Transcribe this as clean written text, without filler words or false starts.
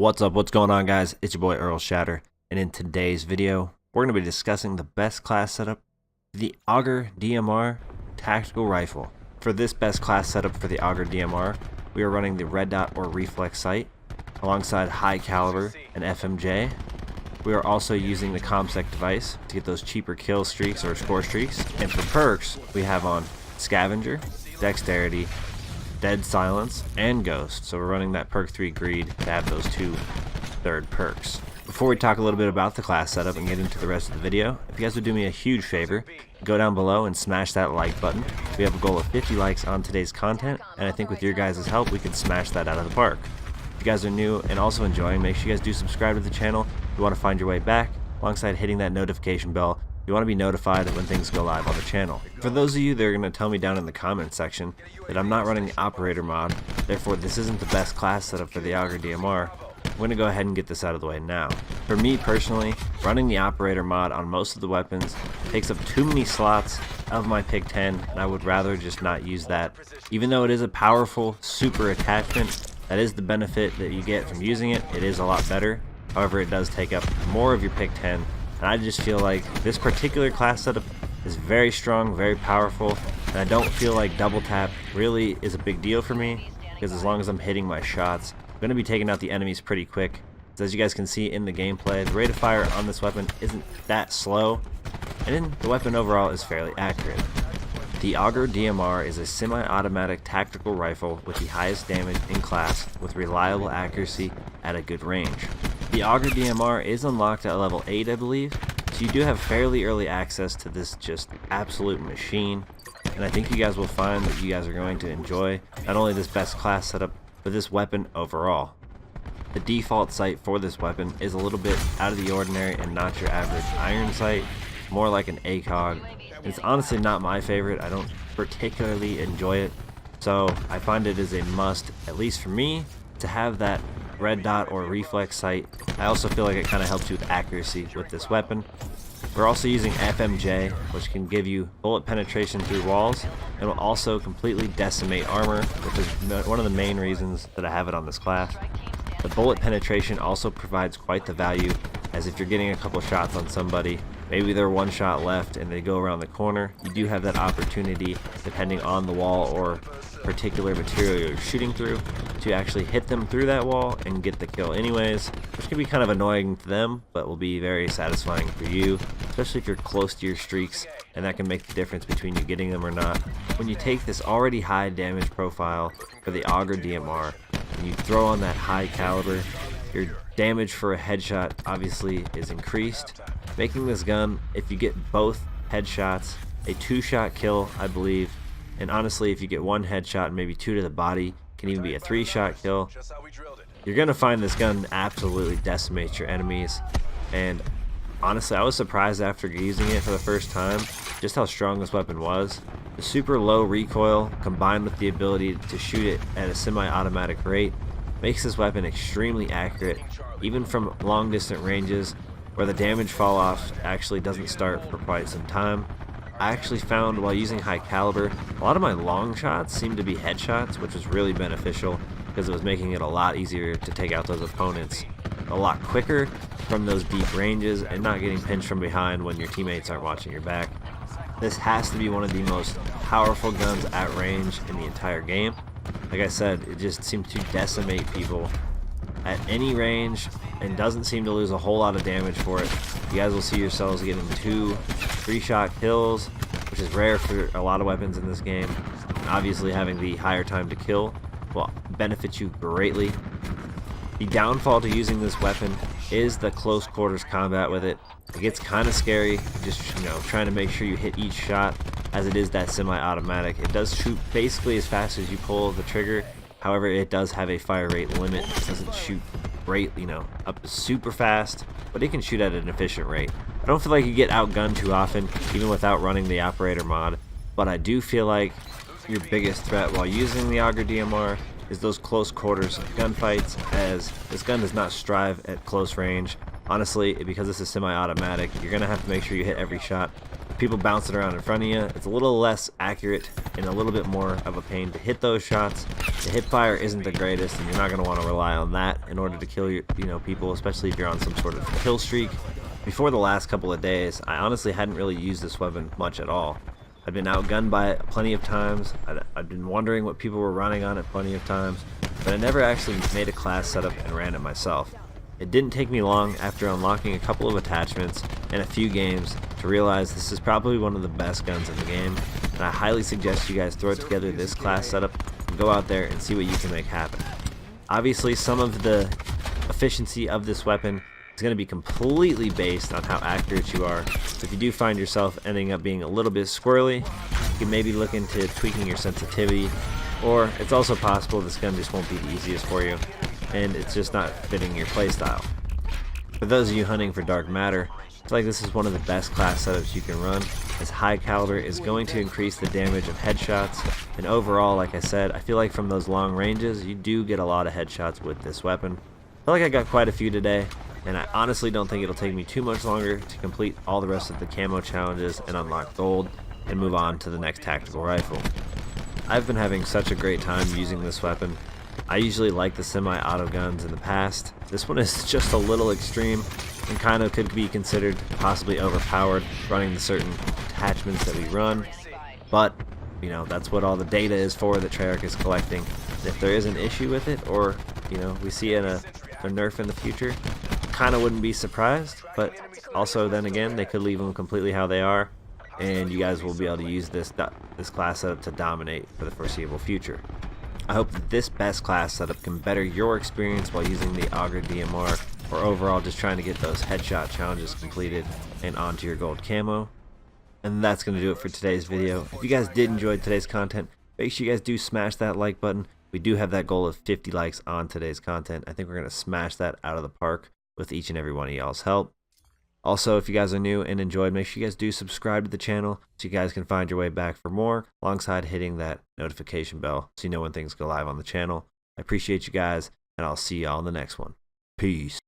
What's up, what's going on, guys? It's your boy Earl Shatter, and in today's video we're going to be discussing the best class setup for the Auger DMR tactical rifle. For this best class setup for the Auger DMR, we are running the red dot or reflex sight alongside high caliber and FMJ. We are also using the ComSec device to get those cheaper kill streaks or score streaks, and for perks we have on Scavenger, Dexterity, Dead Silence, and Ghost. So we're running that perk 3 greed to have those two third perks. Before we talk a little bit about the class setup and get into the rest of the video, if you guys would do me a huge favor, go down below and smash that like button. We have a goal of 50 likes on today's content, and I think with your guys' help we can smash that out of the park. If you guys are new and also enjoying, make sure you guys do subscribe to the channel if you want to find your way back, alongside hitting that notification bell. You want to be notified when things go live on the channel. For those of you that are going to tell me down in the comment section that I'm not running the operator mod, therefore this isn't the best class setup for the Auger DMR, I'm going to go ahead and get this out of the way now. For me personally, running the operator mod on most of the weapons takes up too many slots of my pick 10, and I would rather just not use that. Even though it is a powerful super attachment, that is the benefit that you get from using it. It is a lot better. However, it does take up more of your pick 10. And I just feel like this particular class setup is very strong, very powerful, and I don't feel like double tap really is a big deal for me, because as long as I'm hitting my shots, I'm going to be taking out the enemies pretty quick. So as you guys can see in the gameplay, the rate of fire on this weapon isn't that slow, and then the weapon overall is fairly accurate. The Auger DMR is a semi-automatic tactical rifle with the highest damage in class with reliable accuracy at a good range. The Auger DMR is unlocked at level 8, I believe, so you do have fairly early access to this just absolute machine, and I think you guys will find that you guys are going to enjoy not only this best class setup, but this weapon overall. The default sight for this weapon is a little bit out of the ordinary and not your average iron sight, more like an ACOG. It's honestly not my favorite. I don't particularly enjoy it, so I find it is a must, at least for me, to have that red dot or reflex sight. I also feel like it kind of helps you with accuracy with this weapon. We're also using FMJ, which can give you bullet penetration through walls and will also completely decimate armor, which is one of the main reasons that I have it on this class. The bullet penetration also provides quite the value, as if you're getting a couple shots on somebody, maybe they're one shot left and they go around the corner, you do have that opportunity, depending on the wall or particular material you're shooting through, to actually hit them through that wall and get the kill anyways, which can be kind of annoying to them, but will be very satisfying for you, especially if you're close to your streaks, and that can make the difference between you getting them or not. When you take this already high damage profile for the Auger DMR and you throw on that high caliber, your damage for a headshot obviously is increased, making this gun, if you get both headshots, a 2-shot kill, I believe. And honestly, if you get one headshot and maybe 2 to the body, can even be a 3-shot kill. You're gonna find this gun absolutely decimates your enemies. And honestly, I was surprised after using it for the first time just how strong this weapon was. The super low recoil combined with the ability to shoot it at a semi-automatic rate makes this weapon extremely accurate, even from long distant ranges where the damage fall off actually doesn't start for quite some time. I actually found while using high caliber, a lot of my long shots seemed to be headshots, which was really beneficial because it was making it a lot easier to take out those opponents a lot quicker from those deep ranges and not getting pinched from behind when your teammates aren't watching your back. This has to be one of the most powerful guns at range in the entire game. Like I said, it just seemed to decimate people at any range and doesn't seem to lose a whole lot of damage for it. You guys will see yourselves getting 2 3-shot kills, which is rare for a lot of weapons in this game. And obviously having the higher time to kill will benefit you greatly. The downfall to using this weapon is the close quarters combat with it. It gets kind of scary, just trying to make sure you hit each shot, as it is that semi-automatic. It does shoot basically as fast as you pull the trigger. However, it does have a fire rate limit. It doesn't shoot great, up super fast, but it can shoot at an efficient rate. I don't feel like you get outgunned too often, even without running the operator mod, but I do feel like your biggest threat while using the Auger DMR is those close quarters gunfights, as this gun does not strive at close range. Honestly, because this is semi-automatic, you're going to have to make sure you hit every shot. people bouncing around in front of you. It's a little less accurate and a little bit more of a pain to hit those shots. The hip fire isn't the greatest, and you're not going to want to rely on that in order to kill your, people, especially if you're on some sort of kill streak. Before the last couple of days, I honestly hadn't really used this weapon much at all. I've been outgunned by it plenty of times. I've been wondering what people were running on it plenty of times, but I never actually made a class setup and ran it myself. It didn't take me long after unlocking a couple of attachments and a few games to realize this is probably one of the best guns in the game, and I highly suggest you guys throw together this class setup and go out there and see what you can make happen. Obviously, some of the efficiency of this weapon is going to be completely based on how accurate you are, so if you do find yourself ending up being a little bit squirrely, you can maybe look into tweaking your sensitivity, or it's also possible this gun just won't be the easiest for you, and it's just not fitting your playstyle. For those of you hunting for dark matter, I feel like this is one of the best class setups you can run, as high caliber is going to increase the damage of headshots, and overall, like I said, I feel like from those long ranges, you do get a lot of headshots with this weapon. I feel like I got quite a few today, and I honestly don't think it'll take me too much longer to complete all the rest of the camo challenges and unlock gold, and move on to the next tactical rifle. I've been having such a great time using this weapon. I usually like the semi-auto guns in the past. This one is just a little extreme and kind of could be considered possibly overpowered running the certain attachments that we run, but that's what all the data is for that Treyarch is collecting. And if there is an issue with it, or we see a nerf in the future, kind of wouldn't be surprised, but also then again they could leave them completely how they are, and you guys will be able to use this class setup to dominate for the foreseeable future. I hope that this best class setup can better your experience while using the Auger DMR, or overall just trying to get those headshot challenges completed and onto your gold camo. And that's going to do it for today's video. If you guys did enjoy today's content, make sure you guys do smash that like button. We do have that goal of 50 likes on today's content. I think we're going to smash that out of the park with each and every one of y'all's help. Also, if you guys are new and enjoyed, make sure you guys do subscribe to the channel so you guys can find your way back for more, alongside hitting that notification bell so you know when things go live on the channel. I appreciate you guys, and I'll see y'all in the next one. Peace.